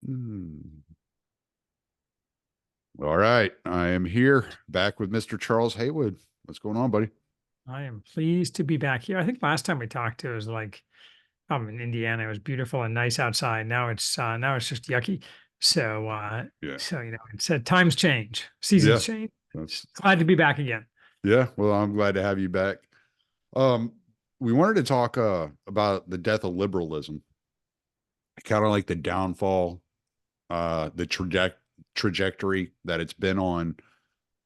Hmm. All right. I am here back with Mr. Charles Haywood. What's going on, buddy? I am pleased to be back here. I think last time we talked, it was like I'm in Indiana. It was beautiful and nice outside. Now it's just yucky. So Yeah. it's times change, seasons Yeah. change. That's Glad to be back again. yeah. Well, I'm glad to have you back. Um, we wanted to talk about the death of liberalism, kind of like the downfall, the trajectory that it's been on,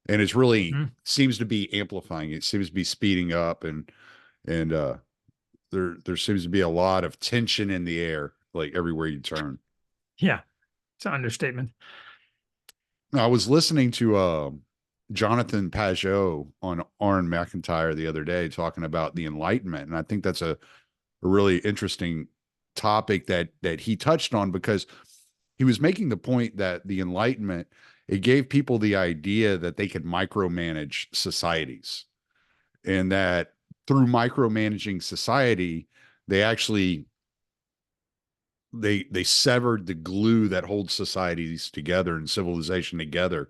and it's really Mhm. seems to be amplifying. It seems to be speeding up, and there seems to be a lot of tension in the air, like everywhere you turn. Yeah, it's an understatement. I was listening to Jonathan Pajot on Aaron McIntyre the other day talking about the Enlightenment, and I think that's a really interesting topic that he touched on because he was making the point that the Enlightenment, it gave people the idea that they could micromanage societies, and that through micromanaging society, they actually they severed the glue that holds societies together and civilization together.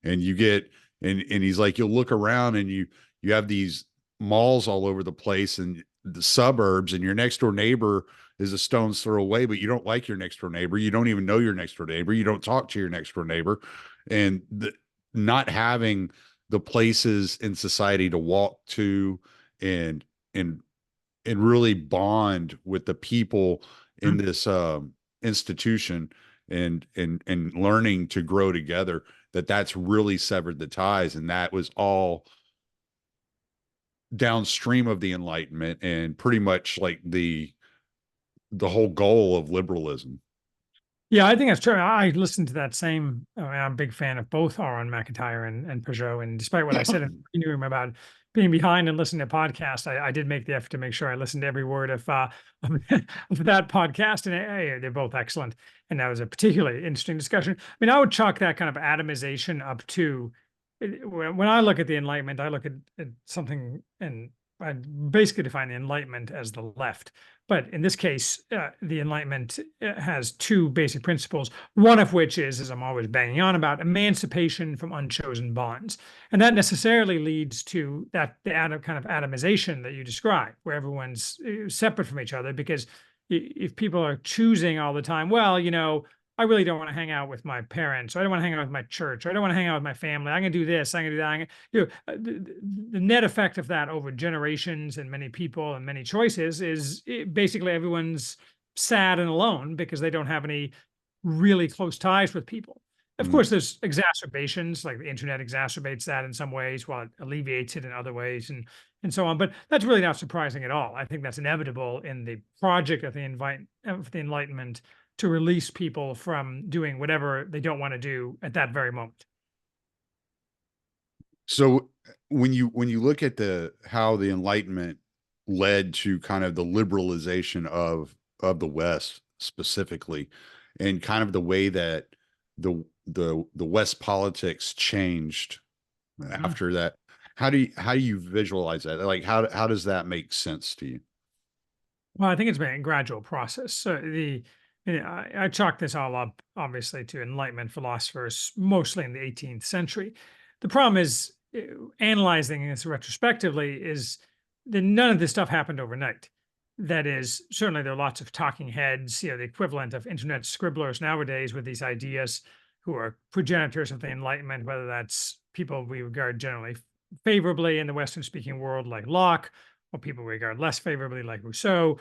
And you get and he's like, you'll look around and you have these malls all over the place and the suburbs, and your next door neighbor is a stone's throw away, but you don't like your next door neighbor. You don't even know your next door neighbor. You don't talk to your next door neighbor. And not having the places in society to walk to and and and really bond with the people in Mhm. this institution, and learning to grow together, that's really severed the ties, and that was all downstream of the Enlightenment and pretty much like the whole goal of liberalism. Yeah, I think that's true. I listened to that same. I'm a big fan of both Aaron McIntyre and Peugeot. And despite what I said in the room about being behind and listening to podcasts, I did make the effort to make sure I listened to every word of, of that podcast. And they're both excellent. And that was a particularly interesting discussion. I mean, I would chalk that kind of atomization up to when I look at the Enlightenment, I look at something and I basically define the Enlightenment as the left. But in this case, the Enlightenment has two basic principles, one of which is, as I'm always banging on about, emancipation from unchosen bonds. And that necessarily leads to the kind of atomization that you describe, where everyone's separate from each other. Because if people are choosing all the time, well, I really don't want to hang out with my parents, or I don't want to hang out with my church, or I don't want to hang out with my family. I'm going to do this, I'm going to do that. The net effect of that over generations and many people and many choices is basically everyone's sad and alone because they don't have any really close ties with people. Of Mm. course, there's exacerbations, like the internet exacerbates that in some ways, while it alleviates it in other ways, and so on. But that's really not surprising at all. I think that's inevitable in the project of the Enlightenment to release people from doing whatever they don't want to do at that very moment. So when you look at the how the Enlightenment led to kind of the liberalization of the West specifically, and kind of the way that the West politics changed Mhm. after that, how do you visualize that? Like how does that make sense to you? Well, I think it's been a gradual process. So I chalk this all up, obviously, to Enlightenment philosophers, mostly in the 18th century. The problem is, analyzing this retrospectively, is that none of this stuff happened overnight. That is, certainly there are lots of talking heads, the equivalent of internet scribblers nowadays with these ideas, who are progenitors of the Enlightenment, whether that's people we regard generally favorably in the Western speaking world, like Locke, or people we regard less favorably, like Rousseau,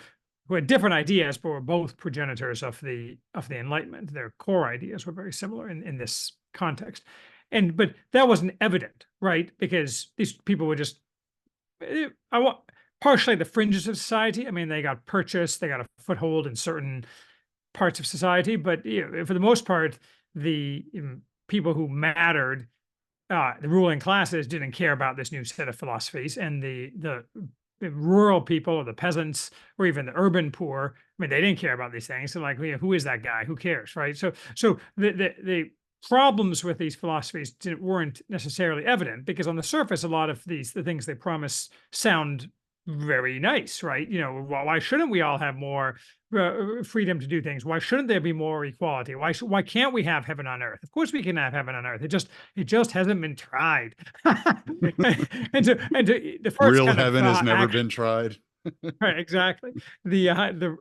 who had different ideas, but were both progenitors of the Enlightenment. Their core ideas were very similar in this context, but that wasn't evident, right? Because these people were just, I want partially the fringes of society. I mean, they got purchased, they got a foothold in certain parts of society, but for the most part, the people who mattered, the ruling classes, didn't care about this new set of philosophies, and the rural people or the peasants or even the urban poor, I mean, they didn't care about these things. So, like, who is that guy? Who cares, right? So the problems with these philosophies weren't necessarily evident, because on the surface, a lot of the things they promise sound very nice, right? Why shouldn't we all have more freedom to do things. Why shouldn't there be more equality? Why can't we have heaven on earth? Of course we can have heaven on earth. It just hasn't been tried. The first Real kind of heaven has never action, been tried. right? Exactly. The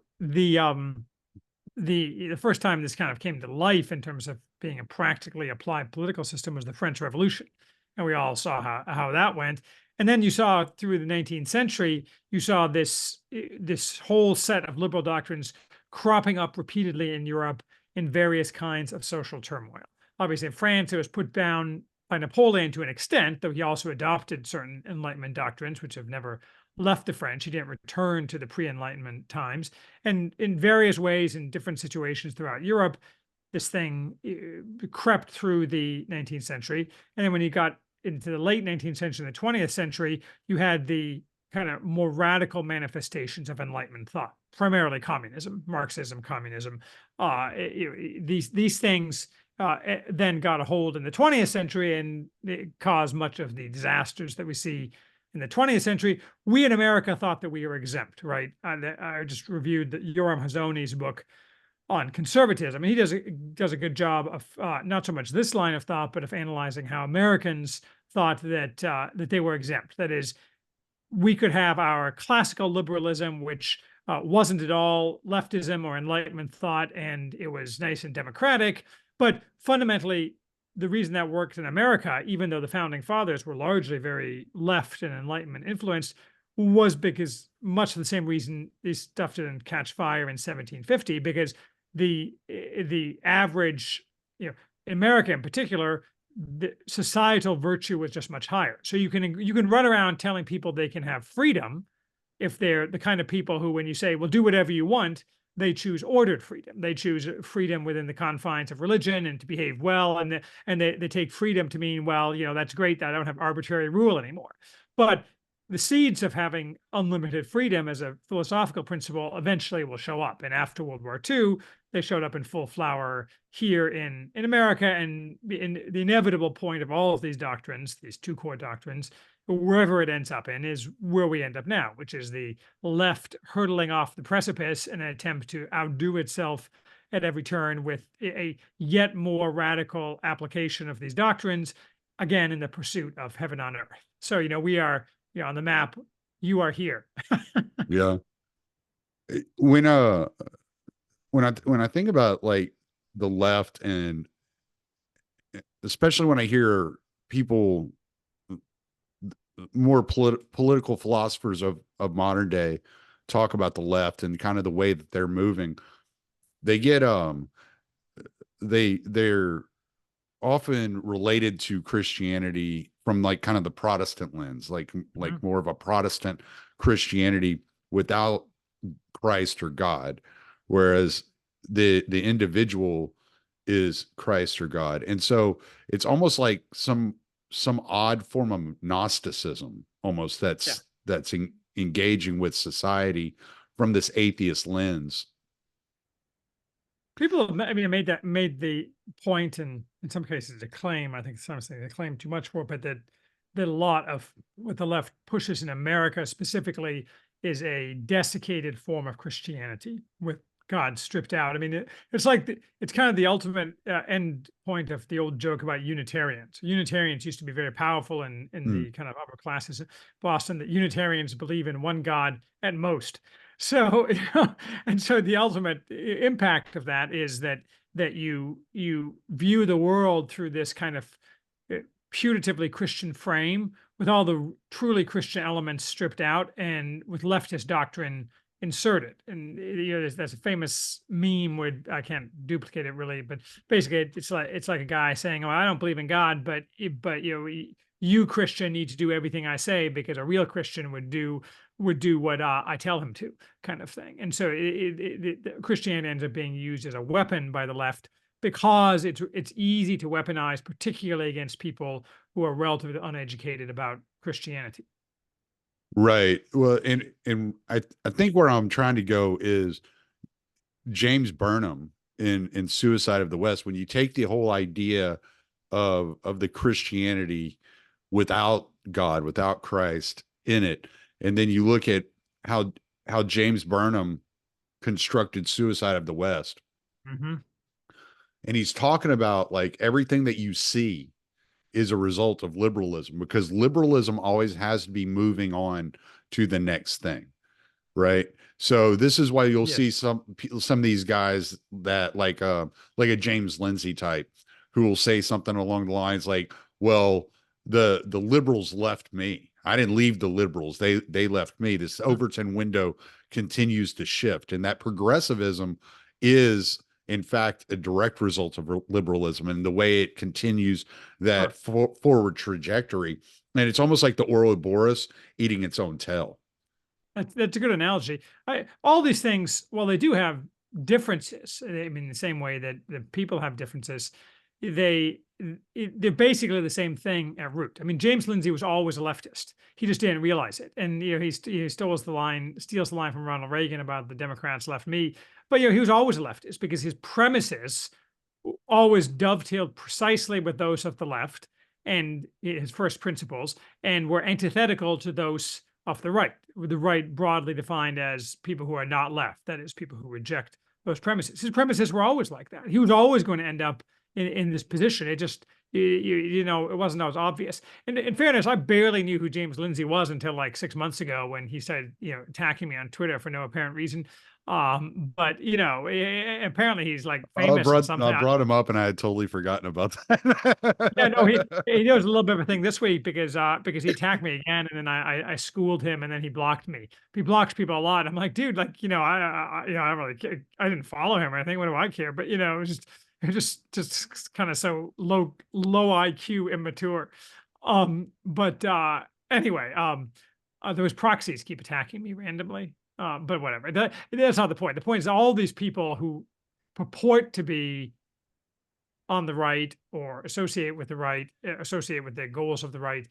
the first time this kind of came to life in terms of being a practically applied political system was the French Revolution, and we all saw how that went. And then you saw through the 19th century, you saw this whole set of liberal doctrines cropping up repeatedly in Europe in various kinds of social turmoil. Obviously, in France, it was put down by Napoleon to an extent, though he also adopted certain Enlightenment doctrines, which have never left the French. He didn't return to the pre-Enlightenment times. And in various ways, in different situations throughout Europe, this thing crept through the 19th century. And then when you got into the late 19th century and the 20th century, you had the kind of more radical manifestations of Enlightenment thought, primarily communism, Marxism, communism. These things then got a hold in the 20th century, and it caused much of the disasters that we see in the 20th century. We in America thought that we were exempt, right? I just reviewed Yoram Hazony's book on conservatism. He does a good job of not so much this line of thought, but of analyzing how Americans thought that they were exempt. That is, we could have our classical liberalism, which wasn't at all leftism or Enlightenment thought, and it was nice and democratic. But fundamentally, the reason that worked in America, even though the founding fathers were largely very left and Enlightenment influenced, was because much of the same reason this stuff didn't catch fire in 1750, because the average, in America in particular, the societal virtue was just much higher. So you can run around telling people they can have freedom if they're the kind of people who, when you say, well, do whatever you want, they choose ordered freedom. They choose freedom within the confines of religion and to behave well. And they take freedom to mean, well, that's great that I don't have arbitrary rule anymore. But the seeds of having unlimited freedom as a philosophical principle eventually will show up. And after World War II, they showed up in full flower here in America. And in the inevitable point of all of these doctrines, these two core doctrines, wherever it ends up in, is where we end up now, which is the left hurtling off the precipice in an attempt to outdo itself at every turn with a yet more radical application of these doctrines, again, in the pursuit of heaven on earth. So, we are, on the map, you are here. Yeah. When I think about like the left, and especially when I hear people, more political philosophers of modern day, talk about the left and kind of the way that they're moving, they get they're often related to Christianity from like kind of the Protestant lens, like more of a Protestant Christianity without Christ or God, whereas the individual is Christ or God. And so it's almost like some odd form of Gnosticism, almost, that's engaging with society from this atheist lens. People have, made the point, and in some cases a claim. I think some say they claim too much for it, but that a lot of what the left pushes in America specifically is a desiccated form of Christianity with God stripped out. It's like it's kind of the ultimate end point of the old joke about Unitarians. Unitarians used to be very powerful in the kind of upper classes of Boston. That Unitarians believe in one God at most. So, and so the ultimate impact of that is that you view the world through this kind of putatively Christian frame, with all the truly Christian elements stripped out and with leftist doctrine inserted. And there's a famous meme where I can't duplicate it really, but basically it's like a guy saying, "Oh, I don't believe in God, but you Christian need to do everything I say, because a real Christian would do what I tell him to," kind of thing. And so Christianity ends up being used as a weapon by the left, because it's easy to weaponize, particularly against people who are relatively uneducated about Christianity. Right. Well, and I think where I'm trying to go is James Burnham in Suicide of the West. When you take the whole idea of the Christianity without God, without Christ in it, and then you look at how James Burnham constructed suicide of the West. Hmm. And he's talking about like everything that you see is a result of liberalism, because liberalism always has to be moving on to the next thing, right? So this is why you'll see Yes. some of these guys that like a James Lindsay type who will say something along the lines like, well, the liberals left me. I didn't leave the liberals. They left me. This Overton window continues to shift, and that progressivism is in fact a direct result of liberalism and the way it continues that Sure. forward trajectory. And it's almost like the Ouroboros eating its own tail. That's a good analogy. All these things, while they do have differences, I mean, the same way that the people have differences, they they're basically the same thing at root. I mean, James Lindsay was always a leftist. He just didn't realize it, and he steals the line from Ronald Reagan about the Democrats left me. But he was always a leftist because his premises always dovetailed precisely with those of the left and his first principles, and were antithetical to those of the right, with the right broadly defined as people who are not left, that is, people who reject those premises. His premises were always like that. He was always going to end up in this position. It just, it wasn't always obvious. And in fairness, I barely knew who James Lindsay was until like 6 months ago when he started, attacking me on Twitter for no apparent reason. But apparently he's like famous and I something. brought him up and I had totally forgotten about Yeah, no, that. he does a little bit of a thing this week because he attacked me again, and then I schooled him, and then he blocked me. He blocks people a lot. I'm like, dude, like, I don't really care. I didn't follow him or anything. What do I care? But it was just kind of so low IQ, immature. But anyway, those proxies keep attacking me randomly. But whatever. That's not the point. The point is all these people who purport to be on the right or associate with the right, associate with the goals of the right,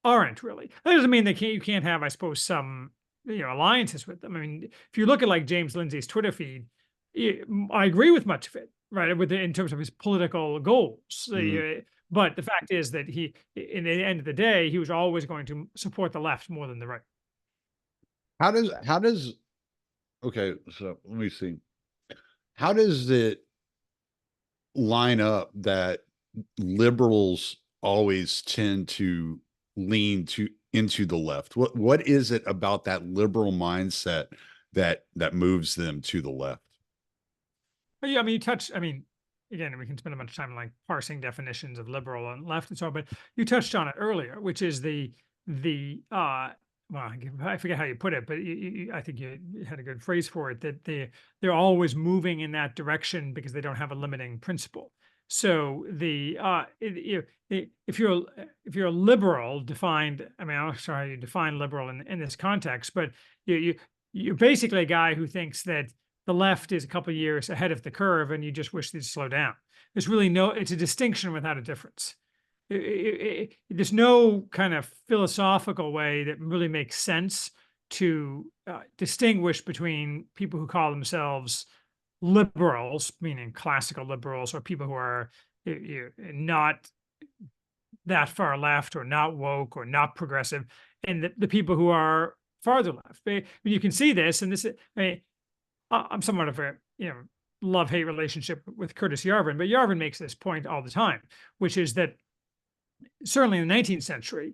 aren't really. That doesn't mean you can't have, I suppose, some alliances with them. I mean, if you look at like James Lindsay's Twitter feed, I agree with much of it, right? In terms of his political goals. Mhm. But the fact is that in the end of the day, he was always going to support the left more than the right. How does okay, so let me see. How does it line up that liberals always tend to lean to into the left? What is it about that liberal mindset that moves them to the left? But yeah, I mean, I mean, again, we can spend a bunch of time like parsing definitions of liberal and left and so on, but you touched on it earlier, which is well, I forget how you put it, but I think you had a good phrase for it, that they're always moving in that direction because they don't have a limiting principle. So if you're a liberal defined, I mean, I'm not sure how you define liberal in this context, but you're basically a guy who thinks that the left is a couple of years ahead of the curve and you just wish they'd slow down. There's really it's a distinction without a difference. There's no kind of philosophical way that really makes sense to distinguish between people who call themselves liberals, meaning classical liberals, or people who are not that far left or not woke or not progressive, and the people who are farther left. You can see this, and this, I mean, I'm somewhat of a love-hate relationship with Curtis Yarvin, but Yarvin makes this point all the time, which is that certainly in the 19th century,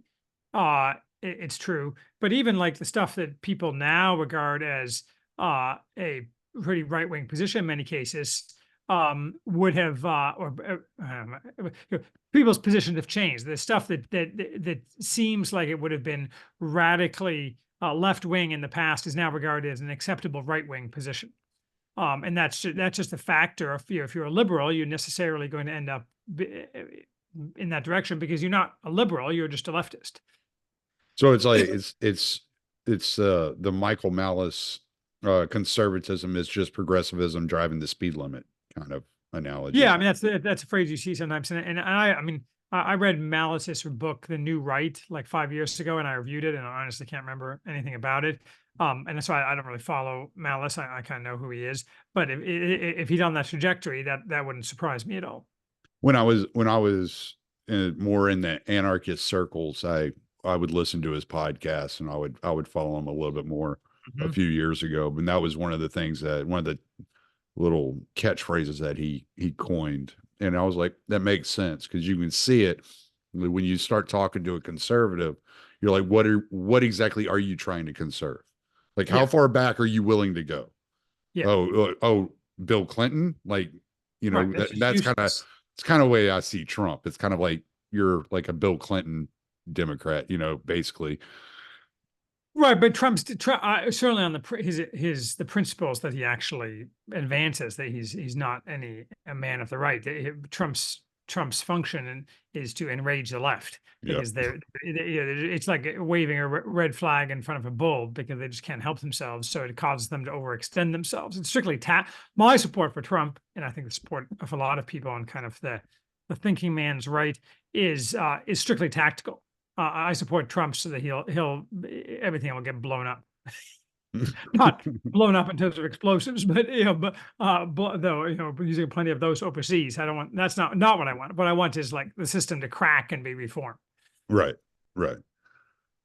it's true, but even like the stuff that people now regard as a pretty right-wing position in many cases, would have people's positions have changed. The stuff that seems like it would have been radically left-wing in the past is now regarded as an acceptable right-wing position. And that's just a factor. If you're a liberal, you're necessarily going to end up in that direction because you're not a liberal, you're just a leftist. So it's like it's the Michael Malice conservatism is just progressivism driving the speed limit kind of Yeah, analogy. I mean that's a phrase you see sometimes, and I mean I read Malice's book The New Right like 5 years ago, and I reviewed it, and I honestly can't remember anything about it. And that's why I don't really follow Malice. I kind of know who he is, but if he's on that trajectory, that wouldn't surprise me at all. When I was more in the anarchist circles, I would listen to his podcast and I would follow him a little bit more. a Mhm. few years ago, and that was one of the things that one of the little catchphrases that he coined. And I was like, that makes sense because you can see it when you start talking to a conservative. You're like, what exactly are you trying to conserve? Like, how Yeah. far back are you willing to go? Yeah. Oh, Bill Clinton, like, Right. That's just that's kind of useless. it's kind of the way I see Trump. It's kind of like you're like a Bill Clinton Democrat, basically. Right, but Trump certainly on his the principles that he actually advances, that he's not a man of the right. Trump's function is to enrage the left Yeah. because it's like waving a red flag in front of a bull because they just can't help themselves. So it causes them to overextend themselves. It's strictly my support for Trump, and I think the support of a lot of people on kind of the thinking man's right is strictly tactical. I support Trump so that he'll everything will get blown up. Not blown up in terms of explosives, but though using plenty of those overseas. I don't want that's not what I want. What I want is like the system to crack and be reformed. Right. Right.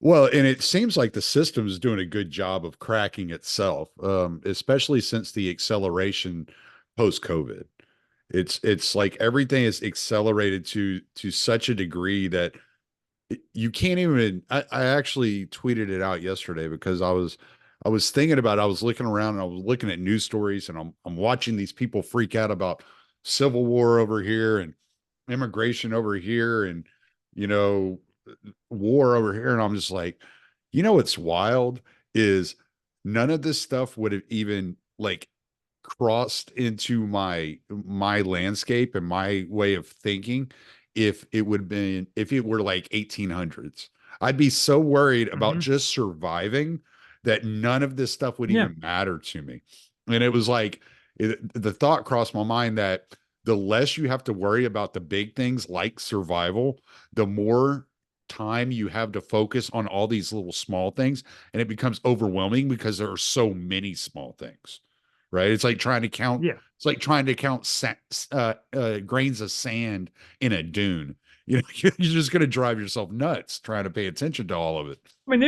Well, and it seems like the system is doing a good job of cracking itself, especially since the acceleration post COVID. It's like everything is accelerated to such a degree that you can't even. I actually tweeted it out yesterday because I was thinking about it. I was looking around and I was looking at news stories and I'm watching these people freak out about civil war over here and immigration over here and you know war over here, and I'm just like, what's wild is none of this stuff would have even like crossed into my landscape and my way of thinking if it were like 1800s. I'd be so worried about Hmm. just surviving that none of this stuff would Yeah, even matter to me. And it was like the thought crossed my mind that the less you have to worry about the big things like survival, the more time you have to focus on all these little small things, and it becomes overwhelming because there are so many small things, right? yeah. It's like trying to count grains of sand in a dune. You're just going to drive yourself nuts trying to pay attention to all of it. I mean,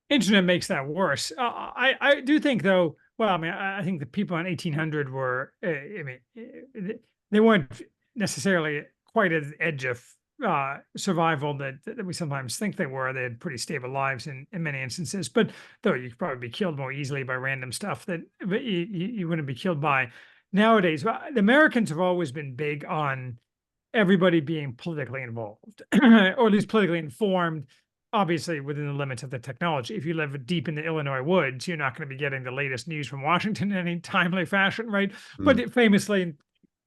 internet makes that worse. I do think though. Well, I mean, I think the people in 1800 were. I mean, they weren't necessarily quite at the edge of survival that we sometimes think they were. They had pretty stable lives in many instances. But though you could probably be killed more easily by random stuff that you wouldn't be killed by nowadays. Well, the Americans have always been big on everybody being politically involved or at least politically informed, obviously within the limits of the technology. If you live deep in the Illinois woods, you're not going to be getting the latest news from Washington in any timely fashion, right? Mm, But famously in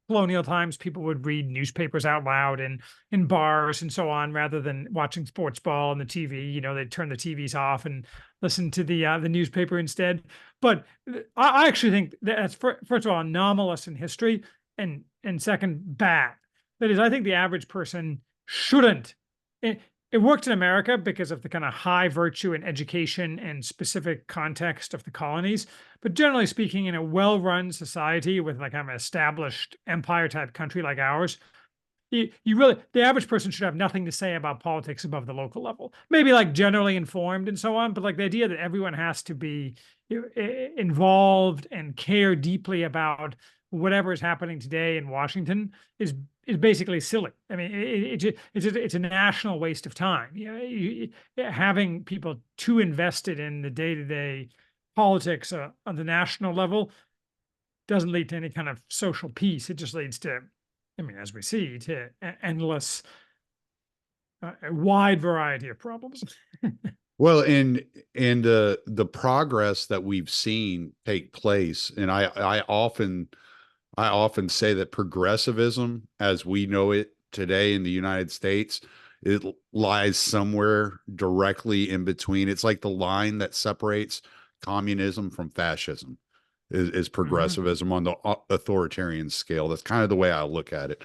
colonial times, people would read newspapers out loud in bars and so on, rather than watching sports ball on the TV. They'd turn the TVs off and listen to the newspaper instead. But I actually think that's first of all anomalous in history, and second bad. That is, I think the average person shouldn't. It worked in America because of the kind of high virtue and education and specific context of the colonies. But generally speaking, in a well-run society with like an established empire type country like ours, you really the average person should have nothing to say about politics above the local level. Maybe like generally informed and so on, but like the idea that everyone has to be involved and care deeply about whatever is happening today in Washington is basically silly. I mean, it's a national waste of time. Having people too invested in the day to day politics on the national level doesn't lead to any kind of social peace. It just leads to, I mean, as we see, to endless, a wide variety of problems. well, and the progress that we've seen take place, and I often say that progressivism, as we know it today in the United States, it lies somewhere directly in between. It's like the line that separates communism from fascism is Hmm. progressivism on the authoritarian scale. That's kind of the way I look at it.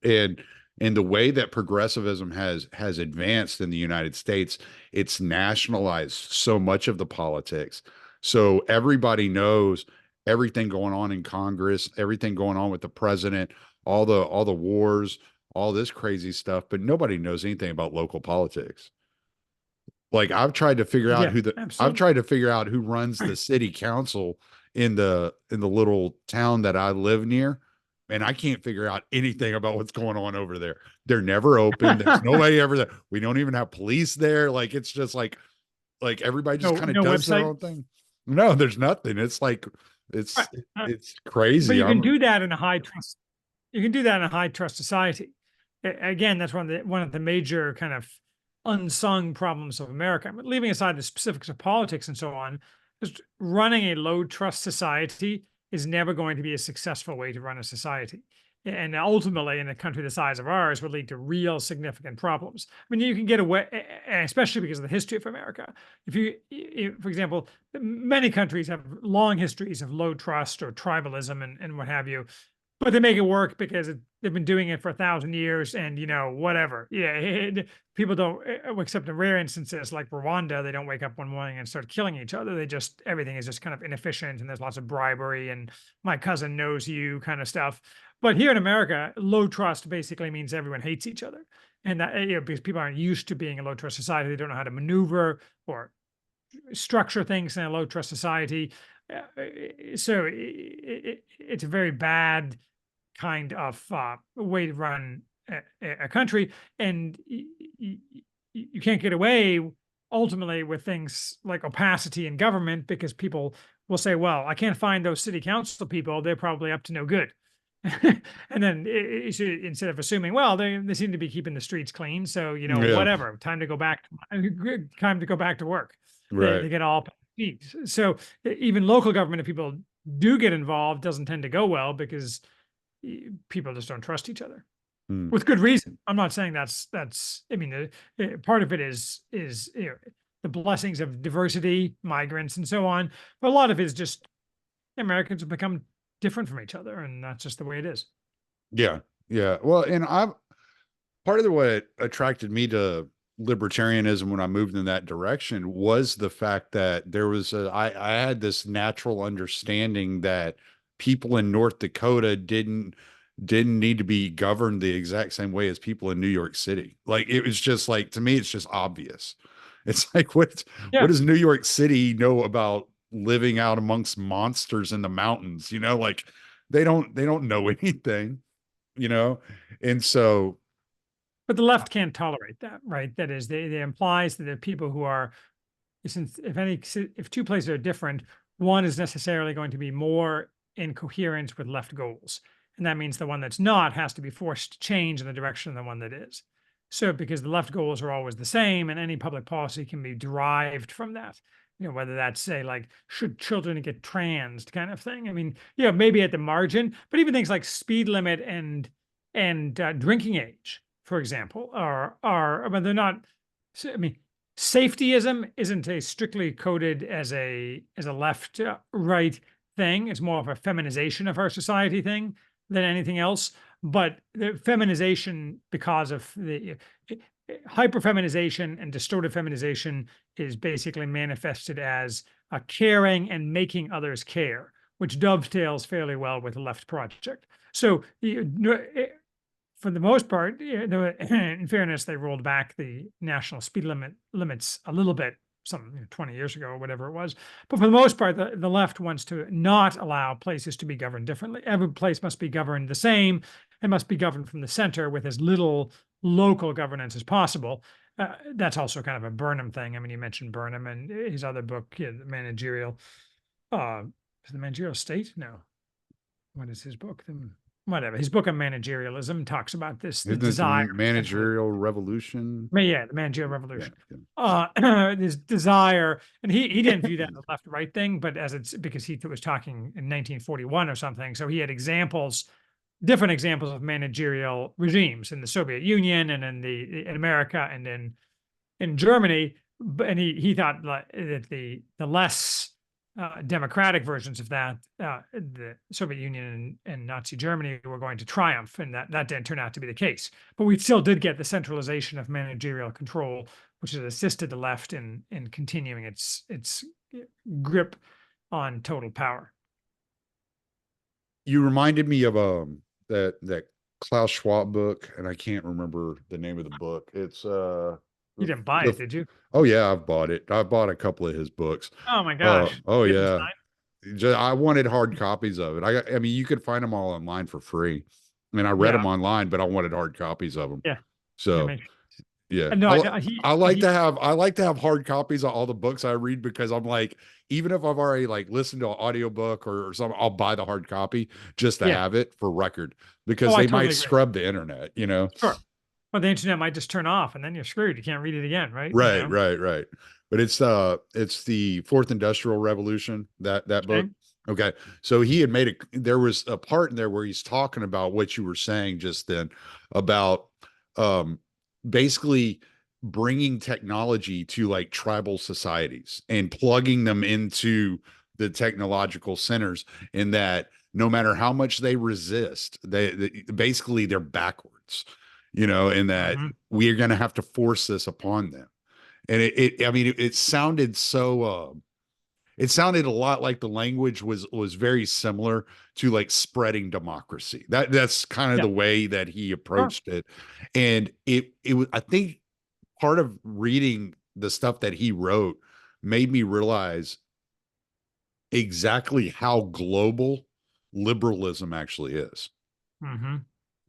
And and the way that progressivism has advanced in the United States, it's nationalized so much of the politics. So everybody knows everything going on in Congress, everything going on with the president, all the wars, all this crazy stuff, but nobody knows anything about local politics. Like Yeah, absolutely. I've tried to figure out who runs the city council in the little town that I live near. And I can't figure out anything about what's going on over there. They're never open. There's nobody ever there. We don't even have police there. Like it's just like everybody just No, kind of no does their website. own thing. No, there's nothing. It's like Right. it's Uh, it's but crazy. you can I'm do that in a high trust. You can do that in a high trust society. Again, that's one of the major kind of unsung problems of America. But leaving aside the specifics of politics and so on, just running a low trust society is never going to be a successful way to run a society. And ultimately, in a country the size of ours, would lead to real significant problems. I mean, you can get away, especially because of the history of America. For example, many countries have long histories of low trust or tribalism and what have you, but they make it work because they've been doing it for 1,000 years, and whatever. Yeah, people don't, except in rare instances like Rwanda, they don't wake up one morning and start killing each other. They just everything is just kind of inefficient, and there's lots of bribery and my cousin knows you kind of stuff. But here in America, low trust basically means everyone hates each other, and that because people aren't used to being a low trust society, they don't know how to maneuver or structure things in a low trust society. So it's a very bad kind of way to run a country, and you can't get away ultimately with things like opacity in government because people will say, "Well, I can't find those city council people; they're probably up to no good." And then instead of assuming, well, they seem to be keeping the streets clean, so yeah, whatever, time to go back, time to go back to work. right. They get all so even local government, if people do get involved, doesn't tend to go well because people just don't trust each other Hmm. with good reason. I'm not saying that's. I mean, part of it is the blessings of diversity, migrants, and so on. But a lot of it is just Americans have become different from each other, and that's just the way it is. Yeah. Yeah. Well, and I've part of the what attracted me to libertarianism when I moved in that direction was the fact that I had this natural understanding that people in North Dakota didn't need to be governed the exact same way as people in New York City. Like it was just like to me, it's just obvious. It's like what Yeah, does New York City know about living out amongst monsters in the mountains? Like they don't know anything, you know? And so but the left can't tolerate that, right? That is, they implies that the people who are, since if two places are different, one is necessarily going to be more in coherence with left goals. And that means the one that's not has to be forced to change in the direction of the one that is. So because the left goals are always the same and any public policy can be derived from that. Whether that's say like should children get transed kind of thing. I mean, maybe at the margin, but even things like speed limit and drinking age, for example, are, but they're not. I mean, safetyism isn't a strictly coded as a left right thing. It's more of a feminization of our society thing than anything else. But the feminization, because of the hyperfeminization and distorted feminization, is basically manifested as a caring and making others care, which dovetails fairly well with the left project. So for the most part, in fairness, they rolled back the national speed limits a little bit, some 20 years ago or whatever it was. But for the most part, the left wants to not allow places to be governed differently. Every place must be governed the same and must be governed from the center with as little local governance as possible. That's also kind of a Burnham thing. I mean, you mentioned Burnham and his other book, the managerial, uh, the managerial state? No, what is his book? Whatever. His book on managerialism talks about this, the isn't it the desire of managerial centralization. revolution? Yeah, the managerial Yeah. revolution. Yeah. This desire, and he didn't view that as a left right thing, but as it's because he was talking in 1941 or something. So he had examples, different examples of managerial regimes in the Soviet Union and in America and in Germany, and he thought that the less democratic versions of that, the Soviet Union and Nazi Germany, were going to triumph, and that didn't turn out to be the case. But we still did get the centralization of managerial control, which has assisted the left in continuing its grip on total power. You reminded me of that Klaus Schwab book, and I can't remember the name of the book. It's You didn't buy it, The, did you? oh yeah, I've bought it. I bought a couple of his books. Oh my gosh. Oh You have them yeah. signed? I wanted hard copies of it. I mean, you could find them all online for free. I mean, I read Yeah. them online, but I wanted hard copies of them. Yeah. Yeah. So yeah, No, I like to have hard copies of all the books I read because I'm like, even if I've already like listened to an audiobook or something, I'll buy the hard copy just to yeah. have it for record Oh, because I they might totally agree. scrub the internet, you know? Sure. Well, the internet might just turn off and then you're screwed. You can't read it again, right? Right, right, right. But it's the Fourth Industrial Revolution, that book. Okay. Okay. So he had made it, there was a part in there where he's talking about what you were saying just then about um basically bringing technology to like tribal societies and plugging them into the technological centers, in that no matter how much they resist, they basically they're backwards, you know, in that Hmm. we are going to have to force this upon them. And I mean, it sounded so, it sounded a lot like the language was very similar to like spreading democracy. That's kind of Yeah. the way that he Sure. approached it. And it was, I think part of reading the stuff that he wrote made me realize exactly how global liberalism actually is. Hmm.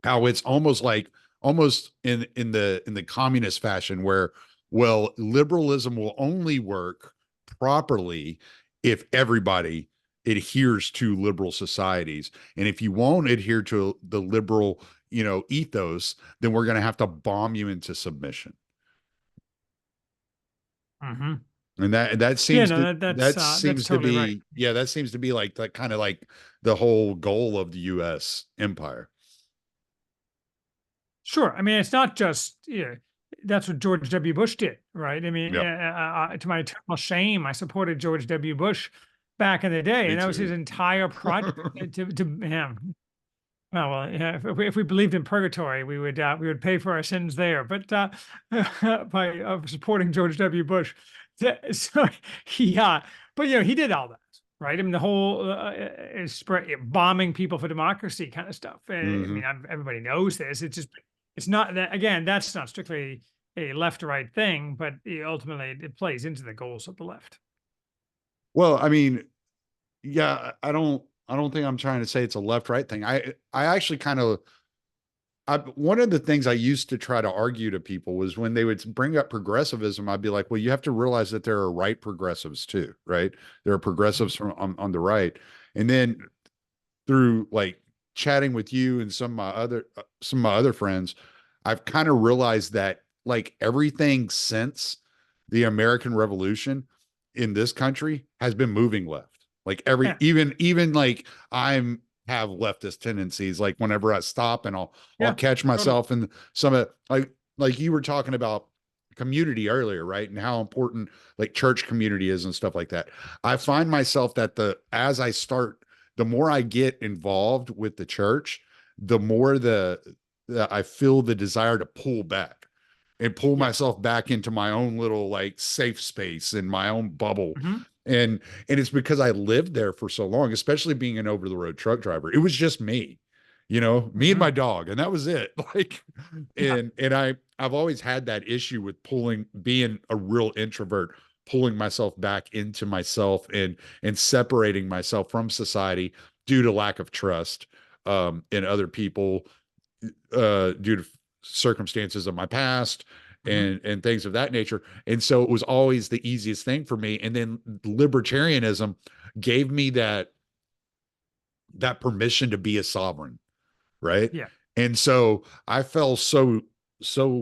How it's almost like, almost in the communist fashion where, well, liberalism will only work properly if everybody adheres to liberal societies, and if you won't adhere to the liberal, you know, ethos, then we're going to have to bomb you into submission. Hmm. And Yeah, no, that's that seems to totally right. be, yeah, that seems to be like the kind of like the whole goal of the US empire. Sure. I mean, it's not just, that's what George W. Bush did, right? I mean, Yep. to my eternal shame, I supported George W. Bush back in the day, Me and that was his too. entire project to him. Well, yeah, if we believed in purgatory, we would pay for our sins there. But by supporting George W. Bush, so he, but he did all that, right? I mean, the whole bombing people for democracy kind of stuff. I Hmm. mean, everybody knows this. It's just, it's not that, again. That's not strictly a left or right thing, but ultimately it plays into the goals of the left. Well, I mean, yeah, I don't think I'm trying to say it's a left right thing. I actually kind of, one of the things I used to try to argue to people was when they would bring up progressivism, I'd be like, well, you have to realize that there are right progressives too, right? There are Mhm. progressives on the right. And then through like chatting with you and some of my other friends, I've kind of realized that like everything since the American Revolution in this country has been moving left. Like every, Yeah, even like I'm have leftist tendencies. Like whenever I stop and I'll yeah, catch totally. myself in some of, like you were talking about community earlier, right? And how important like church community is and stuff like that. I find myself that as I start, the more I get involved with the church, the more I feel the desire to pull back and pull Yeah. myself back into my own little like safe space in my own bubble. Hmm. And it's because I lived there for so long, especially being an over the road truck driver. It was just me, you know, me and Hmm. my dog, and that was it. Like, Yeah. and I've always had that issue with being a real introvert, pulling myself back into myself and separating myself from society due to lack of trust in other people, due to circumstances of my past Hmm. and things of that nature. And so it was always the easiest thing for me. And then libertarianism gave me that permission to be a sovereign, right? Yeah. And so I fell so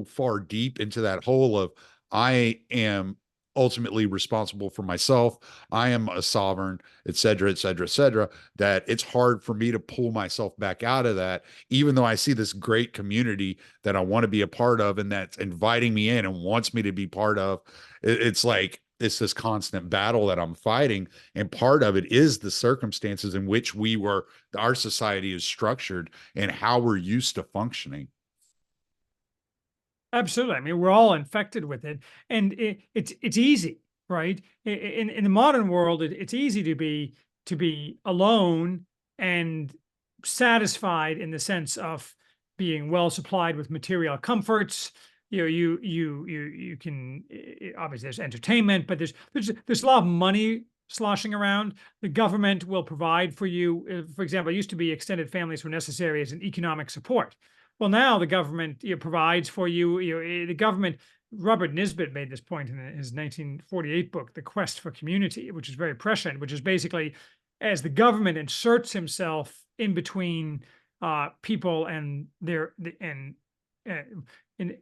far deep into that hole of, I am ultimately responsible for myself. I am a sovereign, et cetera, et cetera, et cetera, that it's hard for me to pull myself back out of that, even though I see this great community that I want to be a part of and that's inviting me in and wants me to be part of. It's like, it's this constant battle that I'm fighting. And part of it is the circumstances in which our society is structured and how we're used to functioning. Absolutely. I mean, we're all infected with it, and it's easy, right? In the modern world, it's easy to be alone and satisfied in the sense of being well supplied with material comforts, you can obviously there's entertainment, but there's a lot of money sloshing around. The government will provide for you. For example, it used to be extended families were necessary as an economic support. Well, now the government provides for you. The government. Robert Nisbet made this point in his 1948 book, The Quest for Community, which is very prescient, which is basically as the government inserts himself in between people and uh, in,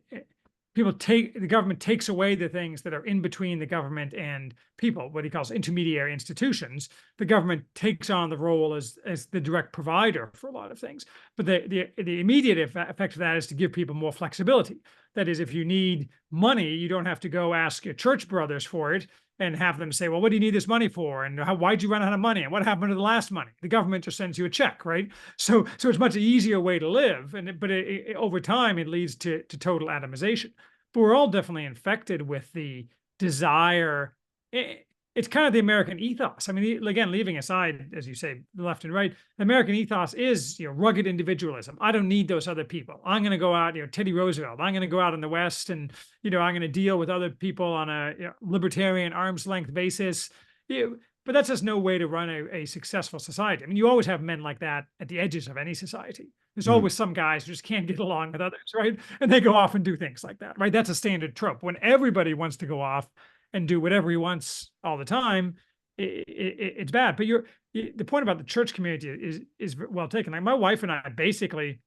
the government takes away the things that are in between the government and people, what he calls intermediary institutions. The government takes on the role as the direct provider for a lot of things. But the immediate effect of that is to give people more flexibility. That is, if you need money, you don't have to go ask your church brothers for it and have them say, well, what do you need this money for? And why'd you run out of money? And what happened to the last money? The government just sends you a check, right? So it's a much easier way to live. But over time, it leads to total atomization. But we're all definitely infected with the desire. It's kind of the American ethos. I mean, again, leaving aside, as you say, the left and right, the American ethos is, rugged individualism. I don't need those other people. I'm going to go out, Teddy Roosevelt. I'm going to go out in the West and, I'm going to deal with other people on a libertarian arm's length basis. But that's just no way to run a successful society. I mean, you always have men like that at the edges of any society. There's always some guys who just can't get along with others, right? And they go off and do things like that, right? That's a standard trope. When everybody wants to go off and do whatever he wants all the time, it's bad. But the point about the church community is well taken. Like my wife and I basically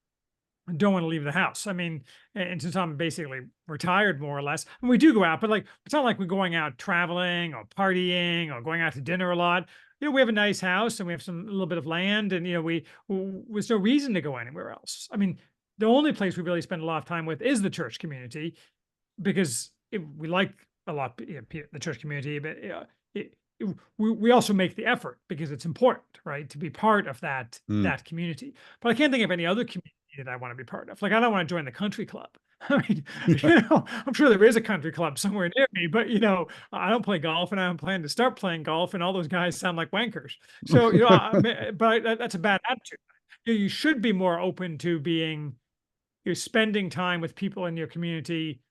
don't want to leave the house. I mean, and since I'm basically retired more or less, and we do go out, but like it's not like we're going out traveling or partying or going out to dinner a lot. We have a nice house and we have a little bit of land, and there's no reason to go anywhere else. I mean, the only place we really spend a lot of time with is the church community, because we like a lot the church community, but we also make the effort because it's important, right, to be part of that community. But I can't think of any other community that I want to be part of. Like, I don't want to join the country club. I mean, I'm sure there is a country club somewhere near me, but I don't play golf, and I don't plan to start playing golf, and all those guys sound like wankers. So, but that's a bad attitude. You should be more open to you're spending time with people in your community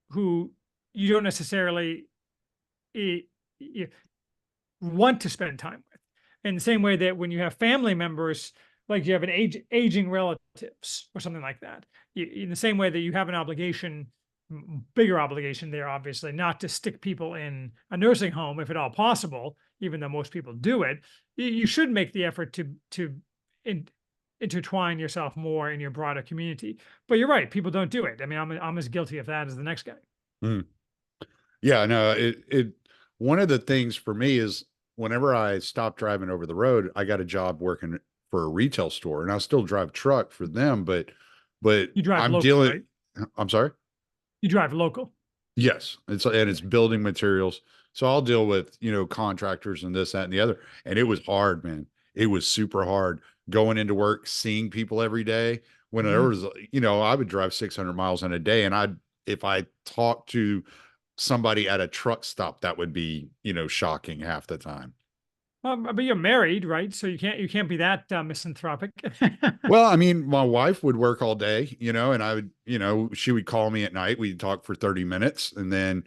who you don't necessarily want to spend time with. In the same way that when you have family members, like you have aging relatives or something like that, in the same way that you have an obligation, bigger obligation there, obviously, not to stick people in a nursing home if at all possible, even though most people do it. You should make the effort to intertwine yourself more in your broader community. But you're right, people don't do it. I mean, I'm as guilty of that as the next guy. Mm. Yeah, no, one of the things for me is whenever I stopped driving over the road, I got a job working for a retail store, and I still drive truck for them, but You drive I'm local, dealing, right? I'm sorry? You drive local. Yes. It's building materials. So I'll deal with, contractors and this, that, and the other. And it was hard, man. It was super hard going into work, seeing people every day. When there was, I would drive 600 miles in a day, and if I talked to somebody at a truck stop, that would be, shocking half the time. But you're married, right? So you can't be that misanthropic. Well, I mean, my wife would work all day, and I would, she would call me at night. We'd talk for 30 minutes, and then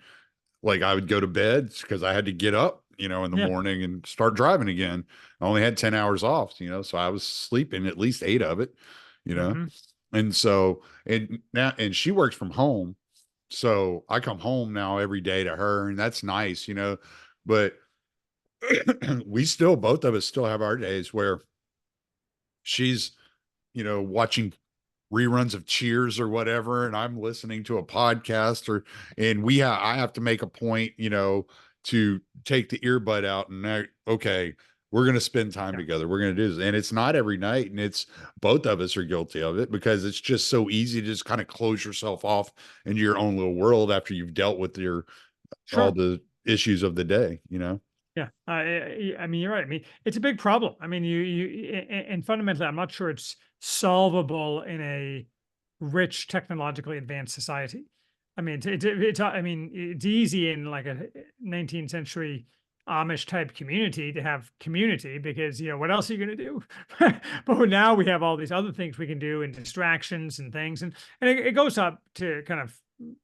like I would go to bed because I had to get up, in the morning and start driving again. I only had 10 hours off, so I was sleeping at least 8 of it, And so, and she works from home. So I come home now every day to her, and that's nice, but both of us still have our days where she's, watching reruns of Cheers or whatever, and I'm listening to a podcast, and I have to make a point, to take the earbud out and okay, we're going to spend time together. We're going to do this. And it's not every night. And it's both of us are guilty of it because it's just so easy to just kind of close yourself off into your own little world after you've dealt with all the issues of the day, Yeah. I mean, you're right. I mean, it's a big problem. I mean, and fundamentally, I'm not sure it's solvable in a rich, technologically advanced society. I mean, it's easy in like a 19th century Amish type community to have community because, what else are you going to do? But now we have all these other things we can do and distractions and things. And it goes up to kind of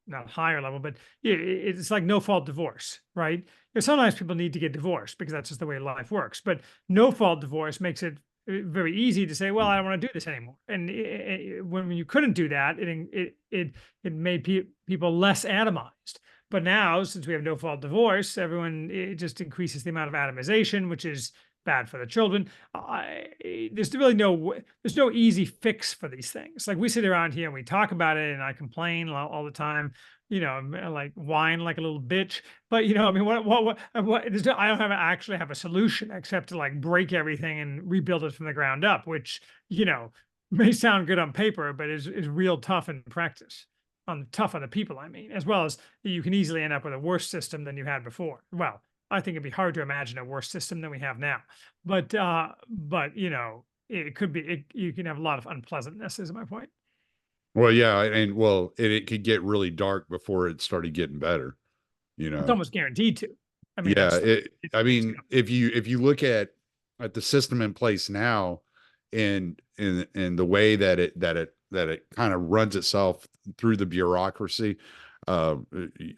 not higher level, but it's like no fault divorce, right? Sometimes people need to get divorced because that's just the way life works. But no fault divorce makes it very easy to say, well, I don't want to do this anymore. And when you couldn't do that, it made people less atomized. But now, since we have no fault divorce, everyone, it just increases the amount of atomization, which is bad for the children. There's really there's no easy fix for these things. Like we sit around here and we talk about it, and I complain all the time, like whine like a little bitch. But I mean, I don't actually have a solution except to like break everything and rebuild it from the ground up, which may sound good on paper, but is real tough in practice. Tough on the people, I mean, as well as you can easily end up with a worse system than you had before. Well, I think it'd be hard to imagine a worse system than we have now. But it could be, you can have a lot of unpleasantness, is my point. Well, yeah, and well, it could get really dark before it started getting better, you It's know. almost guaranteed to. I mean, Yeah, that's the I it's mean, if you look at the system in place now, and in the way that it kind of runs itself through the bureaucracy, uh,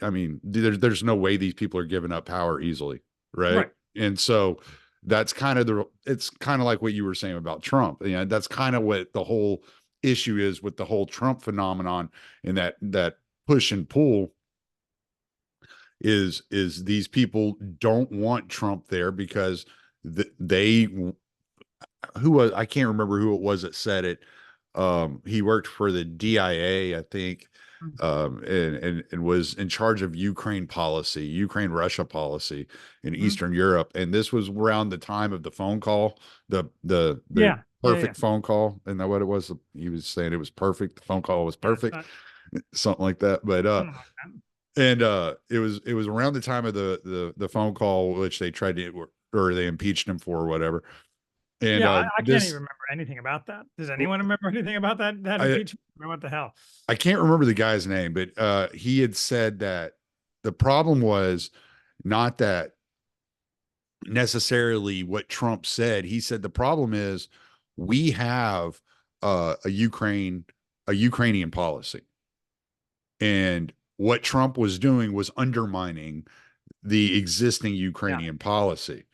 I mean, there's no way these people are giving up power easily, right? right. And so that's kind of it's kind of like what you were saying about Trump. That's kind of what the whole issue is with the whole Trump phenomenon, and that push and pull is these people don't want Trump there because they who was, I can't remember who it was that said it. He worked for the DIA, I think, Mm. and was in charge of Ukraine policy, Ukraine Russia policy in Mhm. Eastern Europe. And this was around the time of the phone call, the Yeah. Yeah. Yeah. perfect phone call. Isn't that what it was? He was saying it was perfect. The phone call was Yeah. perfect, something like that. But Something like that. and it was around the time of the phone call which they tried to, or they impeached him for, or whatever. And Yeah. I can't even this remember anything about that. Does anyone remember anything about that I impeachment? I mean, what the hell? I can't remember the guy's name, but he had said that the problem was not that necessarily what Trump said. He said the problem is we have a Ukrainian policy, and what Trump was doing was undermining the existing Yeah. Ukrainian policy.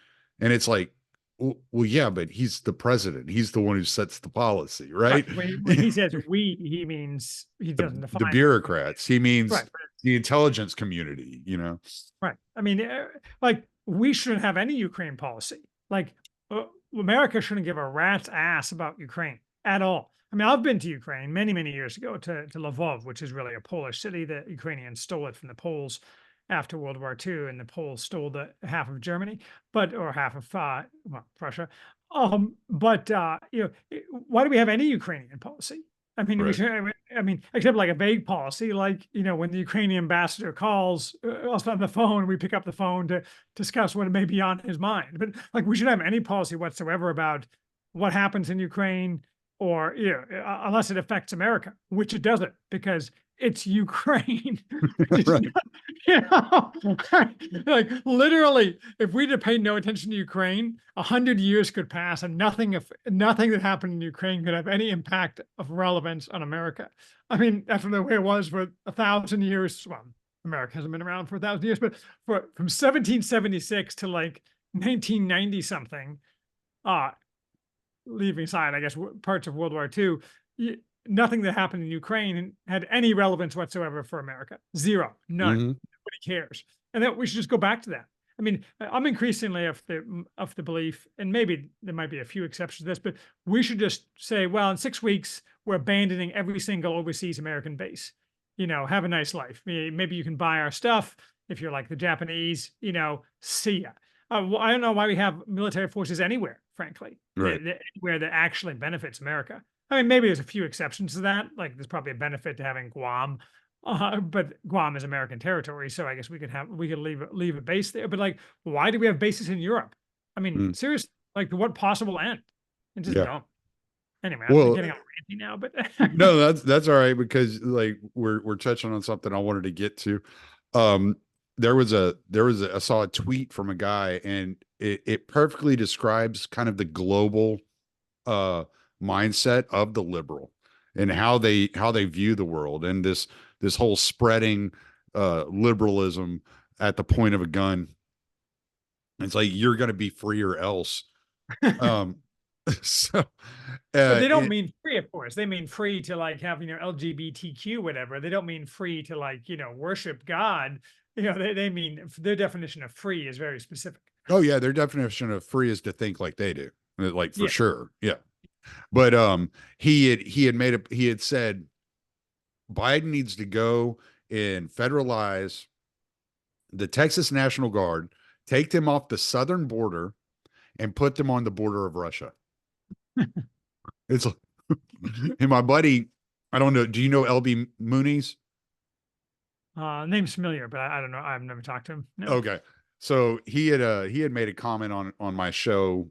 And it's like, well, yeah, but he's the president. He's the one who sets the policy, Right. right? When he says we, he means he doesn't The define we. bureaucrats. He Right. means the intelligence community. Right. I mean, like we shouldn't have any Ukraine policy. Like America shouldn't give a rat's ass about Ukraine at all. I mean, I've been to Ukraine many, many years ago to Lvov, which is really a Polish city. The Ukrainians stole it from the Poles after World War II, and the Poles stole the half of Germany, or half of Prussia. But why do we have any Ukrainian policy? I mean, we Right. should. I mean, except like a vague policy, like when the Ukrainian ambassador calls us on the phone, we pick up the phone to discuss what may be on his mind. But like, we shouldn't have any policy whatsoever about what happens in Ukraine, or unless it affects America, which it doesn't, because it's Ukraine. Which is Right. not, like literally, if we had paid no attention to Ukraine, 100 years could pass, and nothing that happened in Ukraine could have any impact of relevance on America. I mean, that's the way it was for 1,000 years. Well, America hasn't been around for 1,000 years, but from 1776 to like 1990 something, uh, leaving aside, I guess, parts of World War II, nothing that happened in Ukraine had any relevance whatsoever for America. Zero, none. Hmm. Nobody cares, and that we should just go back to that. I mean, I'm increasingly of the belief, and maybe there might be a few exceptions to this, but we should just say, well, in 6 weeks, we're abandoning every single overseas American base. Have a nice life. Maybe you can buy our stuff if you're like the Japanese. See ya. Well, I don't know why we have military forces anywhere, frankly, Right. where that actually benefits America. I mean, maybe there's a few exceptions to that. Like, there's probably a benefit to having Guam, but Guam is American territory, so I guess we could leave a base there. But like, why do we have bases in Europe? I mean, Mm. seriously, like, to what possible end? It just Yeah. don't. Anyway, I'm Well, getting all ranty now, but no, that's all right, because like we're touching on something I wanted to get to. Um, I saw a tweet from a guy, and it perfectly describes kind of the global uh mindset of the liberal. and how they view the world, and this whole spreading liberalism at the point of a gun. It's like you're going to be free or else. Um, so But they don't it, mean free, of course. They mean free to like have, LGBTQ, whatever. They don't mean free to like, worship God. They mean their definition of free is very specific. oh yeah, their definition of free is to think like they do, like for Yeah. sure, yeah. But he had said Biden needs to go and federalize the Texas National Guard, take them off the southern border, and put them on the border of Russia. It's and my buddy, I don't know. Do you know LB Mooney's? Name's familiar, but I don't know. I've never talked to him. No. Okay, so he had made a comment on my show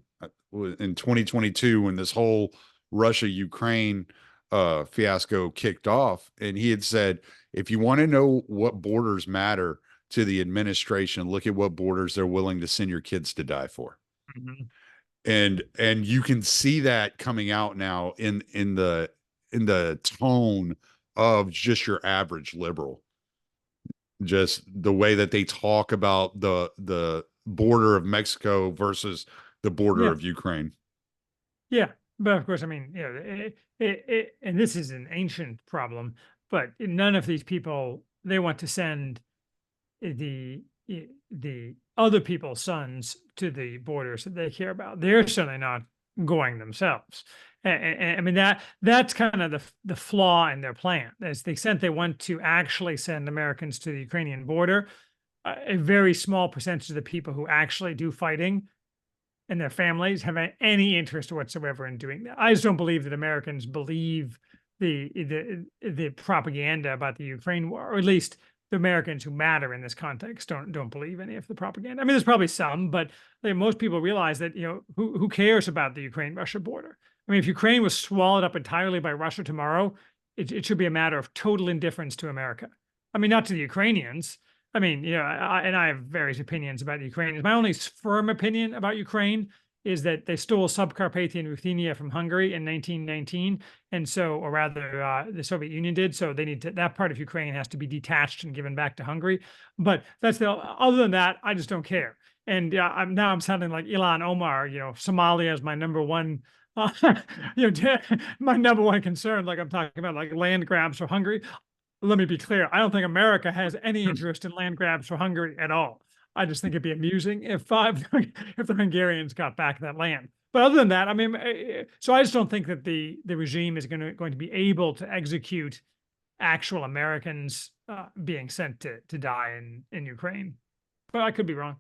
in 2022 when this whole Russia Ukraine fiasco kicked off, and he had said, if you want to know what borders matter to the administration, look at what borders they're willing to send your kids to die for. Mhm. And you can see that coming out now in the tone of just your average liberal, just the way that they talk about the border of Mexico versus the border Yeah. of Ukraine. Yeah. But of course, I mean, and this is an ancient problem, but none of these people, they want to send the other people's sons to the borders that they care about. They're certainly not going themselves. I mean that's kind of the flaw in their plan. As the extent they want to actually send Americans to the Ukrainian border, a very small percentage of the people who actually do fighting and their families have any interest whatsoever in doing that. I just don't believe that Americans believe the propaganda about the Ukraine war, or at least the Americans who matter in this context don't believe any of the propaganda. I mean, there's probably some, but most people realize that who cares about the Ukraine-Russia border? I mean, if Ukraine was swallowed up entirely by Russia tomorrow, it should be a matter of total indifference to America. I mean, not to the Ukrainians. I mean, I have various opinions about the Ukrainians. My only firm opinion about Ukraine is that they stole Subcarpathian Ruthenia from Hungary in 1919, and so, or rather, the Soviet Union did. So they need to, that part of Ukraine has to be detached and given back to Hungary. But that's other than that, I just don't care. And I'm sounding like Ilhan Omar. Somalia is my number one. My number one concern, like I'm talking about, like land grabs for Hungary. Let me be clear. I don't think America has any interest in land grabs for Hungary at all. I just think it'd be amusing if if the Hungarians got back that land. But other than that, I mean, so I just don't think that the regime is going to be able to execute actual Americans being sent to die in Ukraine. But I could be wrong.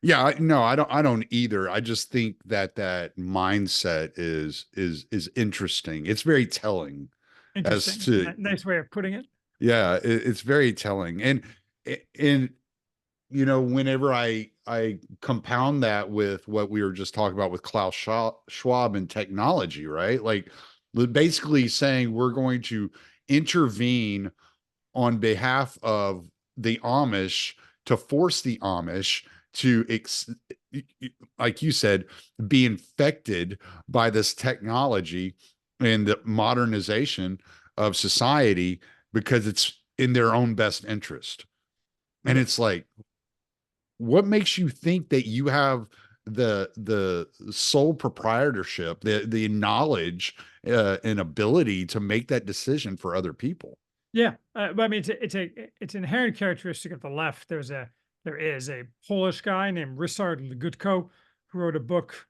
Yeah, no, I don't either. I just think that mindset is interesting. It's very telling as Interesting. to, Nice way of putting it. yeah, it's very telling. And whenever I compound that with what we were just talking about with Klaus Schwab and technology, right? Like basically saying we're going to intervene on behalf of the Amish to force the Amish to, like you said, be infected by this technology and the modernization of society because it's in their own best interest. And Yeah. it's like, what makes you think that you have the sole proprietorship, the knowledge and ability to make that decision for other people? Yeah, but I mean, it's an inherent characteristic of the left. There is a Polish guy named Ryszard Legutko who wrote a book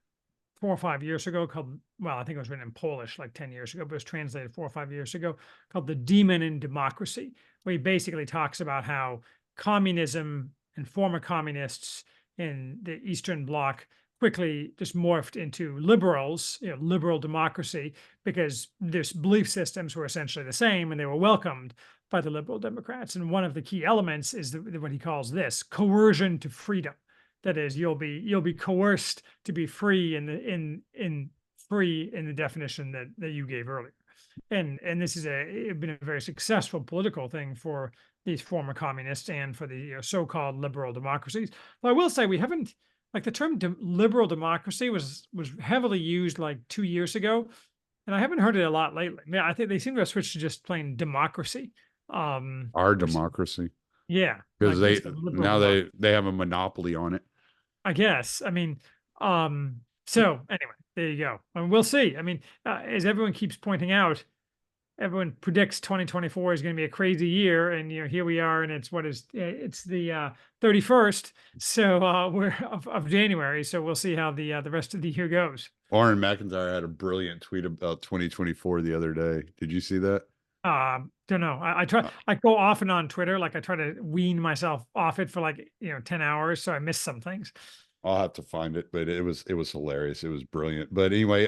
4 or 5 years ago called, well, I think it was written in Polish like 10 years ago, but it was translated 4 or 5 years ago, called "The Demon in Democracy," where he basically talks about how communism and former communists in the Eastern Bloc quickly just morphed into liberals, liberal democracy, because their belief systems were essentially the same and they were welcomed by the liberal Democrats. And one of the key elements is what he calls this coercion to freedom. That is, you'll be coerced to be free in free in the definition that you gave earlier. And this is been a very successful political thing for these former communists and for the so-called liberal democracies. But I will say we haven't, like, the term liberal democracy was heavily used like 2 years ago, and I haven't heard it a lot lately. Yeah, I think they seem to have switched to just plain democracy. Our Which democracy, yeah, because like they just a liberal now democracy. they have a monopoly on it. I guess. I mean, so anyway, there you go. And we'll see. I mean, as everyone keeps pointing out, everyone predicts 2024 is going to be a crazy year, and here we are, and it's what is it's the 31st, so we're of January, so we'll see how the rest of the year goes. Warren McIntyre had a brilliant tweet about 2024 the other day. Did you see that? Don't know. I try. Uh, I go off and on Twitter. Like I try to wean myself off it for like 10 hours, so I miss some things. I'll have to find it, but it was hilarious. It was brilliant. But anyway,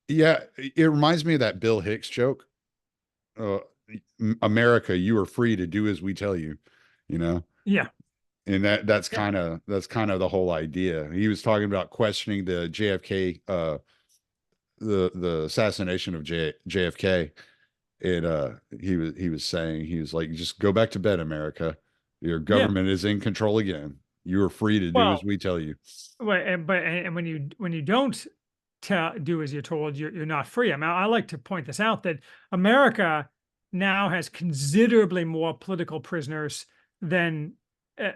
yeah, it reminds me of that Bill Hicks joke. Uh, America, you are free to do as we tell you, you know. Yeah, And yeah, that's kind of the whole idea. He was talking about questioning the JFK, the assassination of JFK, and he was saying, he was like, just go back to bed, America. Your yeah. government is in control again. You are free to do as Well, we tell you. and when you don't do as you're told, you're not free. I mean, I like to point this out that America now has considerably more political prisoners than uh,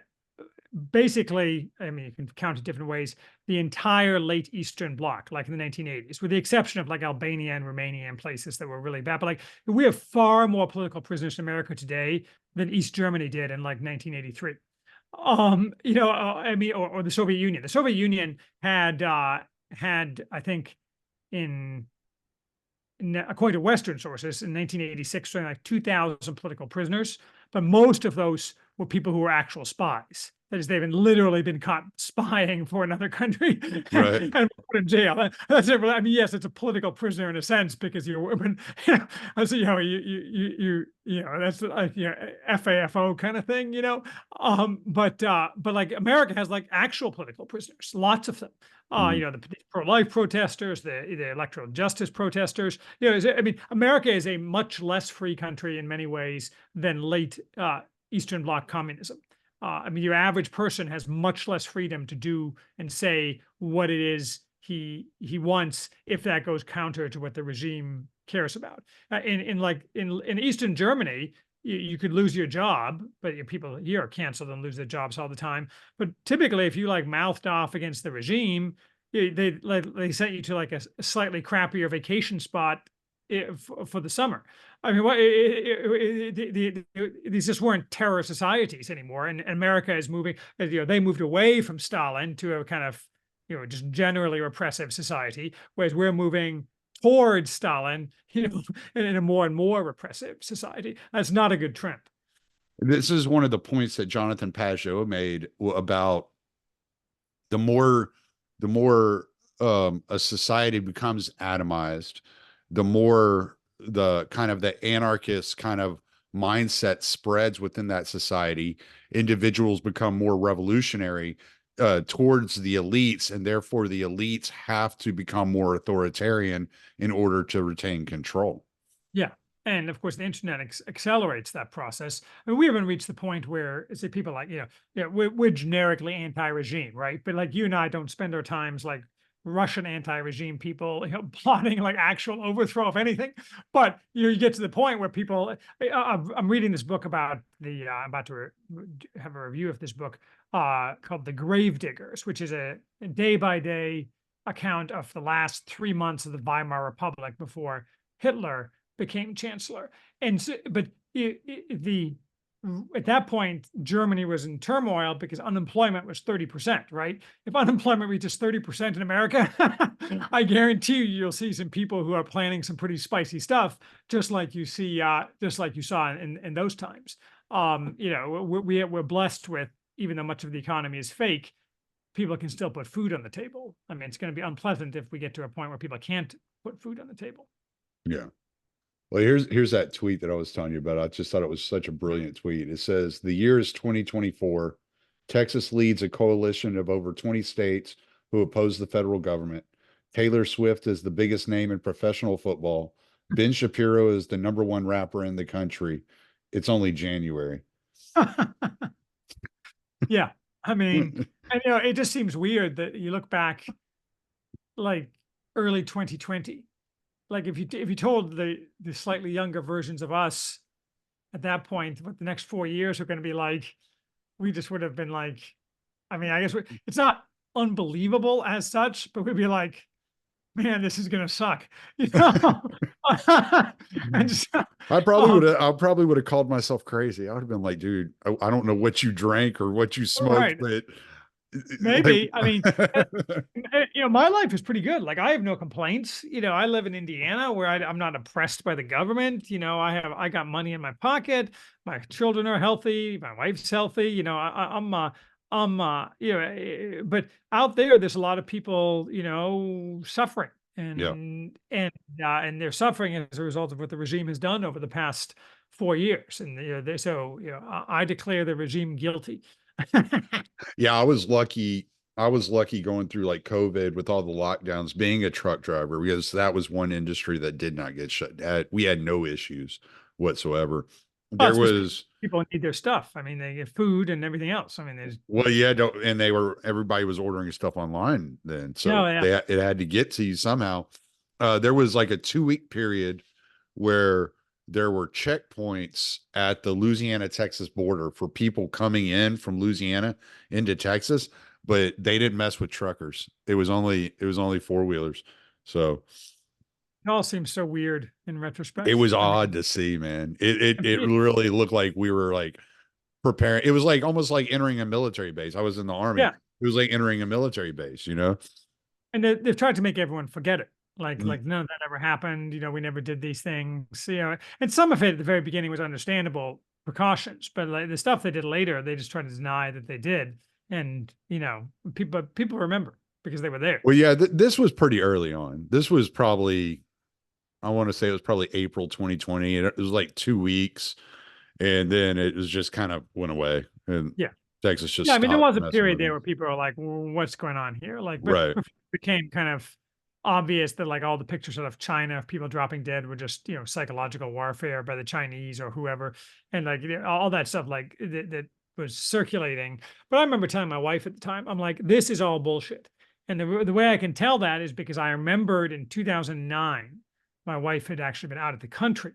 basically, I mean, you can count it different ways, the entire late Eastern Bloc, like in the 1980s, with the exception of like Albania and Romania and places that were really bad. But like we have far more political prisoners in America today than East Germany did in like 1983. I mean, or the Soviet Union. The Soviet Union had, I think, in according to Western sources, in 1986, something like 2,000 political prisoners, but most of those were people who were actual spies. That is, they've been literally been caught spying for another country Right. and put in jail. That's it. I mean, yes, it's a political prisoner in a sense because you're women. So that's like FAFO kind of thing. But like America has like actual political prisoners, lots of them. Mhm. The pro-life protesters, the electoral justice protesters. I mean, America is a much less free country in many ways than late Eastern Bloc communism. I mean, your average person has much less freedom to do and say what it is he wants if that goes counter to what the regime cares about. In Eastern Germany, you could lose your job, but people here are canceled and lose their jobs all the time. But typically, if you like mouthed off against the regime, they sent you to like a slightly crappier vacation spot for the summer. I mean, these just weren't terror societies anymore, and America is moving. They moved away from Stalin to a kind of just generally repressive society, whereas we're moving towards Stalin, in a more and more repressive society. That's not a good trend. This is one of the points that Jonathan Pajot made about the more a society becomes atomized, the more the kind of the anarchist kind of mindset spreads within that society. Individuals become more revolutionary towards the elites, and therefore the elites have to become more authoritarian in order to retain control. Yeah. And of course, the internet accelerates that process. I mean, we haven't reached the point where, say, people like, we're generically anti-regime, right? But like you and I don't spend our times like Russian anti-regime people, plotting like actual overthrow of anything. But you get to the point where people, I'm reading this book about I'm about to have a review of this book called The Gravediggers, which is a day by day account of the last 3 months of the Weimar Republic before Hitler became chancellor. And so, but the at that point, Germany was in turmoil because unemployment was 30%, right? If unemployment reaches 30% in America, I guarantee you'll see some people who are planning some pretty spicy stuff, just like you saw in those times. We're blessed with, even though much of the economy is fake, people can still put food on the table. I mean, it's going to be unpleasant if we get to a point where people can't put food on the table. Yeah. Well, here's that tweet that I was telling you about. I just thought it was such a brilliant tweet. It says the year is 2024. Texas leads a coalition of over 20 states who oppose the federal government. Taylor Swift is the biggest name in professional football. Ben Shapiro is the number one rapper in the country. It's only January. Yeah. I mean, and it just seems weird that you look back like early 2020 like if you told the slightly younger versions of us at that point what the next 4 years are going to be like, we just would have been like, I mean, I guess it's not unbelievable as such, but we'd be like, man, this is gonna suck, you know. And just, um, I probably would have called myself crazy. I would have been like, dude, I don't know what you drank or what you smoked, right, but like, maybe. I mean, you know, my life is pretty good. Like I have no complaints. You know, I live in Indiana where I'm not oppressed by the government. You know, I got money in my pocket. My children are healthy. My wife's healthy. You know, you know, but out there, there's a lot of people, you know, suffering yeah. and they're suffering as a result of what the regime has done over the past 4 years. And you know, so you know, I declare the regime guilty. Yeah, I was lucky. I was lucky going through like COVID with all the lockdowns, being a truck driver, because that was one industry that did not get shut down. We had no issues whatsoever. Well, There it's because was, people need their stuff. I mean, they get food and everything else. I mean, there's well, yeah, and everybody was ordering stuff online then. So no, yeah. it had to get to you somehow. There was like a 2 week period where there were checkpoints at the Louisiana Texas border for people coming in from Louisiana into Texas, but they didn't mess with truckers. It was only four wheelers. So It all seems so weird in it retrospect. was I odd mean, to see, man. It it, really looked like we were like preparing. It was like almost like entering a military base. I was in the army. yeah, It was like entering a military base, you know? and they've tried to make everyone forget it. Mm. Like none of that ever happened. You know, we never did these things. You know, and some of it at the very beginning was understandable precautions, but like the stuff they did later, they just tried to deny that they did. And you know, people remember because they were there. Well, yeah, this was pretty early on. This was probably, I want to say it was probably April 2020. It was like 2 weeks, and then it was just kind of went away, and Yeah. Texas just Yeah, I mean, there stopped was a messing period with there them. where people are like, "Well, what's going on here?" Like, but Right. it became kind of obvious that like all the pictures out of China of people dropping dead were just, you know, psychological warfare by the Chinese or whoever. And like you know, all that stuff like that was circulating. But I remember telling my wife at the time, I'm like, this is all bullshit. And the way I can tell that is because I remembered in 2009, my wife had actually been out of the country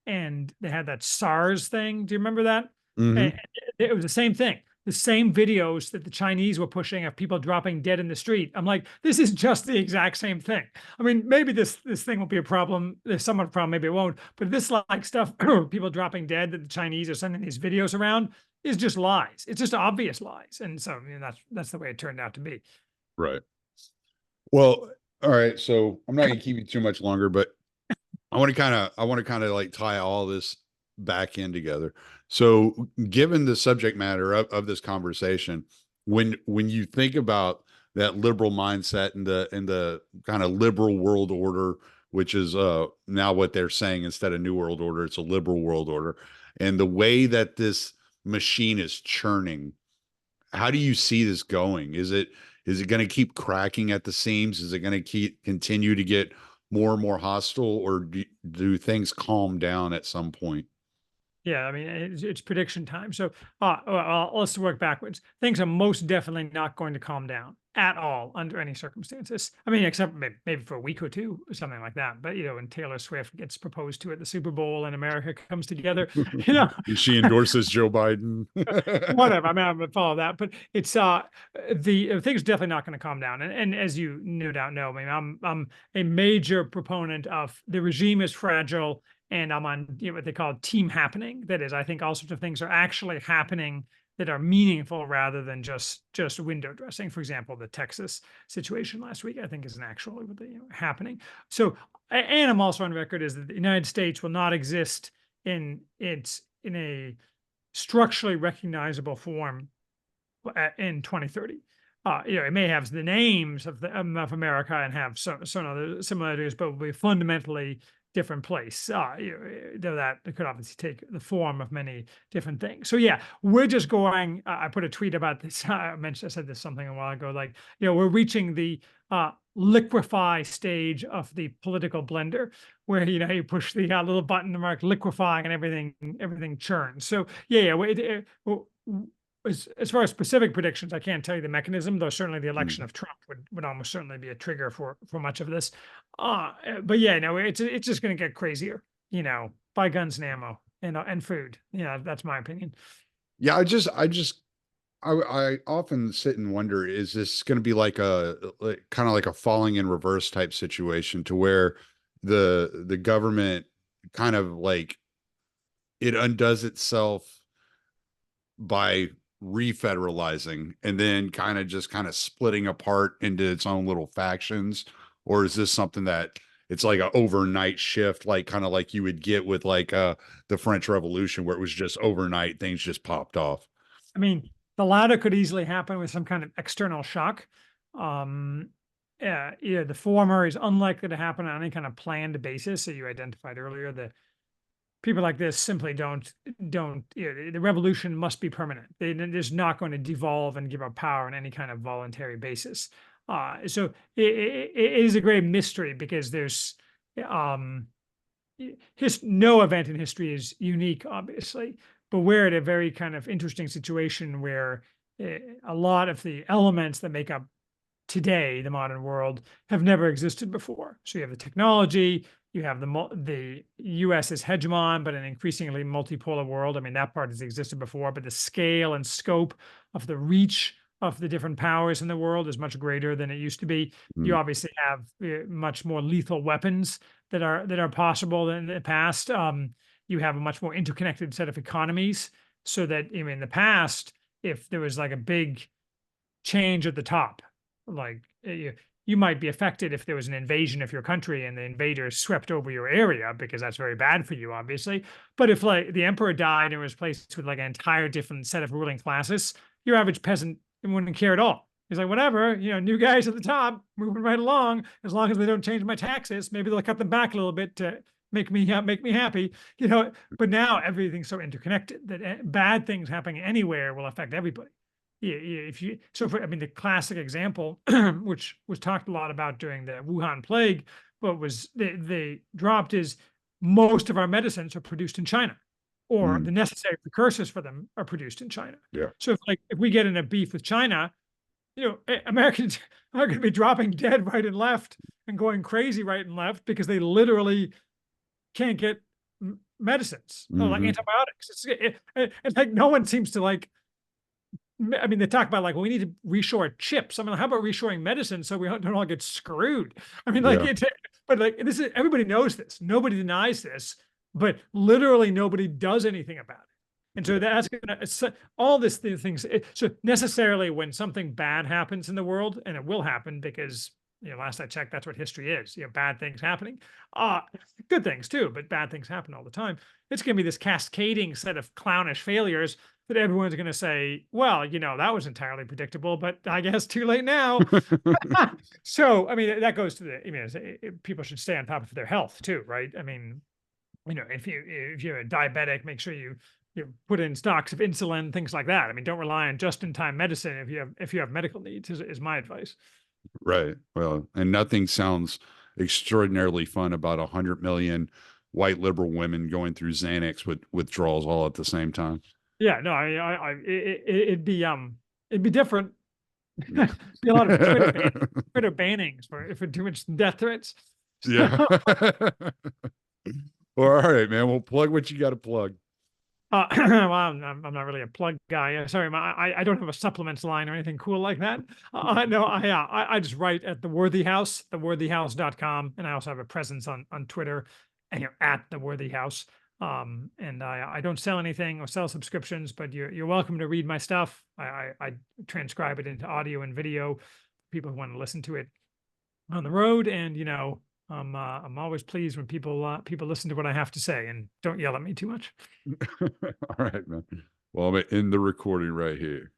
and they had that SARS thing. Do you remember that? And Hmm. it was the same thing, the same videos that the Chinese were pushing of people dropping dead in the street. I'm like, this is just the exact same thing. I mean, maybe this thing will be a problem. There's somewhat a problem, maybe it won't. But this like stuff, people dropping dead that the Chinese are sending these videos around is just lies. It's just obvious lies. And so you know, that's the way it turned out to be. Right. Well, all right. So I'm not gonna keep you too much longer, but I want to kind of like tie all this back in together. So, given the subject matter of this conversation, when you think about that liberal mindset and the kind of liberal world order, which is now what they're saying instead of new world order, it's a liberal world order, and the way that this machine is churning, how do you see this going? Is it going to keep cracking at the seams? Is it going to keep continue to get more and more hostile, or do things calm down at some point? Yeah, I mean, it's prediction time. So let's work backwards. Things are most definitely not going to calm down at all under any circumstances. I mean, except maybe for a week or two or something like that. But, you know, when Taylor Swift gets proposed to at the Super Bowl and America comes together, you know, She endorses Joe Biden. whatever. I mean, I'm gonna follow that, but it's the things definitely not going to calm down. And as you no doubt know, I mean, I'm a major proponent of the regime is fragile, and I'm on you know, what they call team happening. That is, I think all sorts of things are actually happening that are meaningful rather than just window dressing. For example, the Texas situation last week, I think, is an actual you know, happening. So, and I'm also on record is that the United States will not exist in a structurally recognizable form in 2030. You know, it may have the names of America and have some other similarities, but will be fundamentally different place. You know, though that it could obviously take the form of many different things. So yeah, we're just going. I put a tweet about this. I said this something a while ago. Like you know, we're reaching the liquefy stage of the political blender, where you know you push the little button to mark liquefy and everything churns. So yeah, yeah. as far as specific predictions, I can't tell you the mechanism, though certainly the Mm. election of Trump would almost certainly be a trigger for much of this. But yeah, no, it's just going to get crazier. Buy guns and ammo and food. Yeah, that's my opinion. Yeah, I often sit and wonder, is this going to be like kind of like a falling in reverse type situation to where the government kind of like it undoes itself by refederalizing and then kind of splitting apart into its own little factions? Or is this something that it's like an overnight shift, like kind of like you would get with like the French Revolution, where it was just overnight, things just popped off? I mean, the latter could easily happen with some kind of external shock. Um, yeah, the former is unlikely to happen on any kind of planned basis. So you identified earlier that people like this simply don't. The revolution must be permanent. They're just not going to devolve and give up power on any kind of voluntary basis. So it is a great mystery because there's um, no event in history is unique, obviously, but we're at a very kind of interesting situation where a lot of the elements that make up today, the modern world, have never existed before. So you have the technology, you have the U.S. as hegemon, but an increasingly multipolar world. I mean, that part has existed before, but the scale and scope of the reach of the different powers in the world is much greater than it used to be. You Mm, obviously have much more lethal weapons that are possible than in the past. You have a much more interconnected set of economies, so that in the past, if there was like a big change at the top. Like you might be affected if there was an invasion of your country and the invaders swept over your area because that's very bad for you, obviously. But if like the emperor died and was replaced with like an entire different set of ruling classes, your average peasant wouldn't care at all. He's like, whatever, new guys at the top moving right along. As long as they don't change my taxes, maybe they'll cut them back a little bit to make me happy. But now everything's so interconnected that bad things happening anywhere will affect everybody. Yeah, yeah, I mean, the classic example, which was talked a lot about during the Wuhan plague, but was they dropped is most of our medicines are produced in China, or mm, the necessary precursors for them are produced in China. yeah. So if we get in a beef with China, Americans are going to be dropping dead right and left and going crazy right and left because they literally can't get medicines, like Hmm. antibiotics. It's like no one seems to like. I mean, they talk about like, well, we need to reshore chips. I mean, how about reshoring medicine so we don't all get screwed? I mean, like, Yeah. but like, this is everybody knows this. Nobody denies this, but literally nobody does anything about it. And so Yeah. that's all this things. So necessarily, when something bad happens in the world, and it will happen because last I checked, that's what history is. Bad things happening. Uh Good things too, but bad things happen all the time. It's going to be this cascading set of clownish failures that everyone's going to say, well, that was entirely predictable, but I guess too late now. So, I mean, that goes to people should stay on top of their health too, right? I mean, if you're a diabetic, make sure you put in stocks of insulin, things like that. I mean, don't rely on just-in-time medicine if you have medical needs, is my advice. Right. Well, and nothing sounds extraordinarily fun about 100 million white liberal women going through Xanax with withdrawals all at the same time. Yeah, no, it'd be different. Be a lot of Twitter bannings for too much death threats. Yeah. Well, all right, man. We'll plug what you got to plug. Well, I'm not really a plug guy. Sorry, I don't have a supplements line or anything cool like that. No, I just write at the Worthy House, theworthyhouse.com, and I also have a presence on Twitter, and at the Worthy House. And I don't sell anything or sell subscriptions, but you're welcome to read my stuff. I transcribe it into audio and video. People who want to listen to it on the road, and I'm always pleased when people listen to what I have to say and don't yell at me too much. All right, man. Well, I'm going to end the recording right here.